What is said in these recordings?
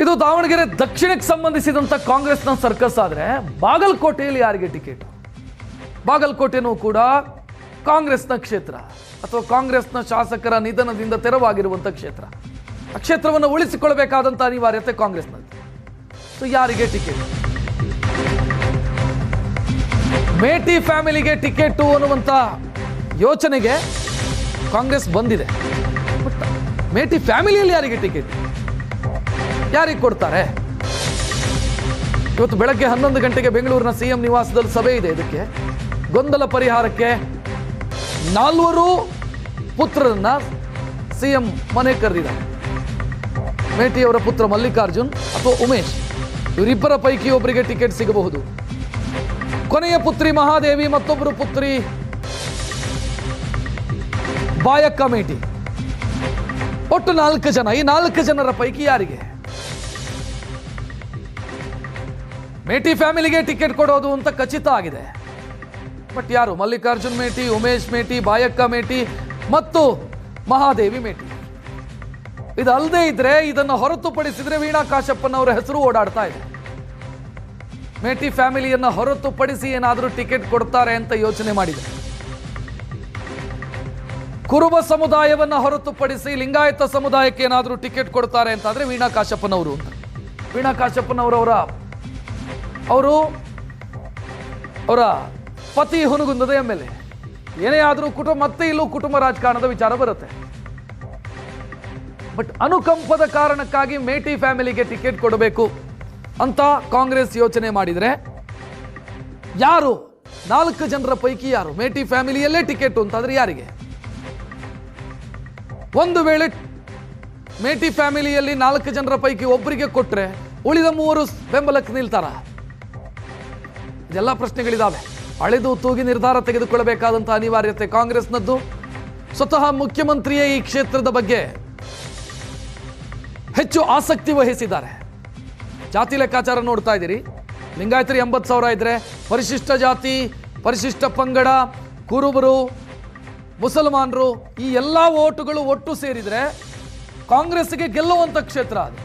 ಇದು ದಾವಣಗೆರೆ ದಕ್ಷಿಣಕ್ಕೆ ಸಂಬಂಧಿಸಿದಂತ ಕಾಂಗ್ರೆಸ್ನ ಸರ್ಕಸ್ ಆದ್ರೆ ಬಾಗಲಕೋಟೆಯಲ್ಲಿ ಯಾರಿಗೆ ಟಿಕೆಟ್? ಬಾಗಲಕೋಟೆನೂ ಕೂಡ ಕಾಂಗ್ರೆಸ್ನ ಕ್ಷೇತ್ರ ಅಥವಾ ಕಾಂಗ್ರೆಸ್ನ ಶಾಸಕರ ನಿಧನದಿಂದ ತೆರವಾಗಿರುವಂತ ಕ್ಷೇತ್ರ. ಆ ಕ್ಷೇತ್ರವನ್ನು ಉಳಿಸಿಕೊಳ್ಳಬೇಕಾದಂತ ಅನಿವಾರ್ಯತೆ ಕಾಂಗ್ರೆಸ್ನದ್ದು. ಸೊ ಯಾರಿಗೆ ಟಿಕೆಟ್? ಮೇಟಿ ಫ್ಯಾಮಿಲಿಗೆ ಟಿಕೆಟ್ ಅನ್ನುವಂತ ಯೋಚನೆಗೆ ಕಾಂಗ್ರೆಸ್ ಬಂದಿದೆ. ಬಟ್ ಮೇಟಿ ಫ್ಯಾಮಿಲಿಯಲ್ಲಿ ಯಾರಿಗೆ ಟಿಕೆಟ್? ಯಾರಿಗೆ ಕೊಡ್ತಾರೆ? ಇವತ್ತು ಬೆಳಗ್ಗೆ 11 ಗಂಟೆಗೆ ಬೆಂಗಳೂರಿನ ಸಿಎಂ ನಿವಾಸದಲ್ಲಿ ಸಭೆ ಇದೆ. ಇದಕ್ಕೆ ಗೊಂದಲ ಪರಿಹಾರಕ್ಕೆ 4 ಪುತ್ರರನ್ನ ಸಿಎಂ ಮನೆ ಕರೆದಿದ್ದಾರೆ. ಮೇಟಿಯವರ ಪುತ್ರ ಮಲ್ಲಿಕಾರ್ಜುನ್ ಅಥವಾ ಉಮೇಶ್, ಇವರಿಬ್ಬರ ಪೈಕಿ ಒಬ್ಬರಿಗೆ ಟಿಕೆಟ್ ಸಿಗಬಹುದು. ಕೊನೆಯ ಪುತ್ರಿ ಮಹಾದೇವಿ, ಮತ್ತೊಬ್ಬರು ಪುತ್ರಿ ಬಾಯಕ್ಕ ಮೇಟಿ. ಒಟ್ಟು 4 ಜನ. ಈ 4 ಜನರ ಪೈಕಿ ಯಾರಿಗೆ? ಮೇಟಿ ಫ್ಯಾಮಿಲಿಗೆ ಟಿಕೆಟ್ ಕೊಡೋದು ಅಂತ ಖಚಿತ ಆಗಿದೆ. ಬಟ್ ಯಾರು? ಮಲ್ಲಿಕಾರ್ಜುನ್ ಮೇಟಿ, ಉಮೇಶ್ ಮೇಟಿ, ಬಾಯಕ್ಕ ಮೇಟಿ ಮತ್ತು ಮಹಾದೇವಿ ಮೇಟಿ. ಇದಲ್ಲದೆ ಇದ್ರೆ, ಇದನ್ನು ಹೊರತುಪಡಿಸಿದ್ರೆ ವೀಣಾ ಕಾಶಪ್ಪನವರ ಹೆಸರು ಓಡಾಡ್ತಾ ಇದೆ. ಮೇಟಿ ಫ್ಯಾಮಿಲಿಯನ್ನ ಹೊರತುಪಡಿಸಿ ಏನಾದರೂ ಟಿಕೆಟ್ ಕೊಡ್ತಾರೆ ಅಂತ ಯೋಚನೆ ಮಾಡಿದೆ. ಕುರುಬ ಸಮುದಾಯವನ್ನ ಹೊರತುಪಡಿಸಿ ಲಿಂಗಾಯತ ಸಮುದಾಯಕ್ಕೆ ಏನಾದರೂ ಟಿಕೆಟ್ ಕೊಡ್ತಾರೆ ಅಂತಾದ್ರೆ ವೀಣಾ ಕಾಶಪ್ಪನವರು ಅಂತ. ವೀಣಾ ಕಾಶಪ್ಪನವರವರ ಅವರ ಪತಿ ಹುನಗುಂದದ MLA. ಏನೇ ಆದರೂ ಮತ್ತೆ ಇಲ್ಲೂ ಕುಟುಂಬ ರಾಜಕಾರಣದ ವಿಚಾರ ಬರುತ್ತೆ. ಬಟ್ ಅನುಕಂಪದ ಕಾರಣಕ್ಕಾಗಿ ಮೇಟಿ ಫ್ಯಾಮಿಲಿಗೆ ಟಿಕೆಟ್ ಕೊಡಬೇಕು ಅಂತ ಕಾಂಗ್ರೆಸ್ ಯೋಚನೆ ಮಾಡಿದ್ರೆ, ಯಾರು 4 ಜನರ ಪೈಕಿ ಯಾರು ಮೇಟಿ ಫ್ಯಾಮಿಲಿಯಲ್ಲೇ ಟಿಕೆಟ್ ಅಂತಾದ್ರೆ ಯಾರಿಗೆ? ಒಂದು ವೇಳೆ ಮೇಟಿ ಫ್ಯಾಮಿಲಿಯಲ್ಲಿ 4 ಜನರ ಪೈಕಿ ಒಬ್ಬರಿಗೆ ಕೊಟ್ರೆ ಉಳಿದ 3 ಬೆಂಬಲಕ್ಕೆ ನಿಲ್ತಾರ? ಇದೆಲ್ಲ ಪ್ರಶ್ನೆಗಳಿದಾವೆ. ಅಳೆದು ತೂಗಿ ನಿರ್ಧಾರ ತೆಗೆದುಕೊಳ್ಳಬೇಕಾದಂತಹ ಅನಿವಾರ್ಯತೆ ಕಾಂಗ್ರೆಸ್ನದ್ದು. ಸ್ವತಃ ಮುಖ್ಯಮಂತ್ರಿಯೇ ಈ ಕ್ಷೇತ್ರದ ಬಗ್ಗೆ ಹೆಚ್ಚು ಆಸಕ್ತಿ ವಹಿಸಿದ್ದಾರೆ. ಜಾತಿ ಲೆಕ್ಕಾಚಾರ ನೋಡ್ತಾ ಇದ್ದೀರಿ. ಲಿಂಗಾಯತರು 80,000 ಇದ್ರೆ, ಪರಿಶಿಷ್ಟ ಜಾತಿ, ಪರಿಶಿಷ್ಟ ಪಂಗಡ, ಕುರುಬರು, ಮುಸಲ್ಮಾನರು, ಈ ಎಲ್ಲ ಓಟುಗಳು ಒಟ್ಟು ಸೇರಿದ್ರೆ ಕಾಂಗ್ರೆಸ್ಗೆ ಗೆಲ್ಲುವಂತ ಕ್ಷೇತ್ರ ಅದು.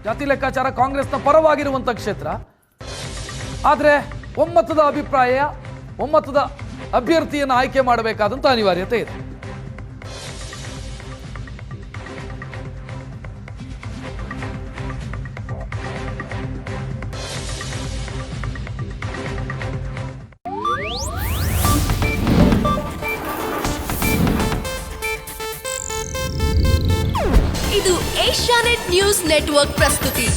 ಜಾತಿ ಲೆಕ್ಕಾಚಾರ ಕಾಂಗ್ರೆಸ್ನ ಪರವಾಗಿರುವಂತ ಕ್ಷೇತ್ರ. ಆದರೆ ಒಮ್ಮತದ ಅಭ್ಯರ್ಥಿಯನ್ನು ಆಯ್ಕೆ ಮಾಡಬೇಕಾದಂತ ಅನಿವಾರ್ಯತೆ ಇದೆ. ಇದು ಏಷ್ಯಾನೆಟ್ ನ್ಯೂಸ್ ನೆಟ್ವರ್ಕ್ ಪ್ರಸ್ತುತಿ.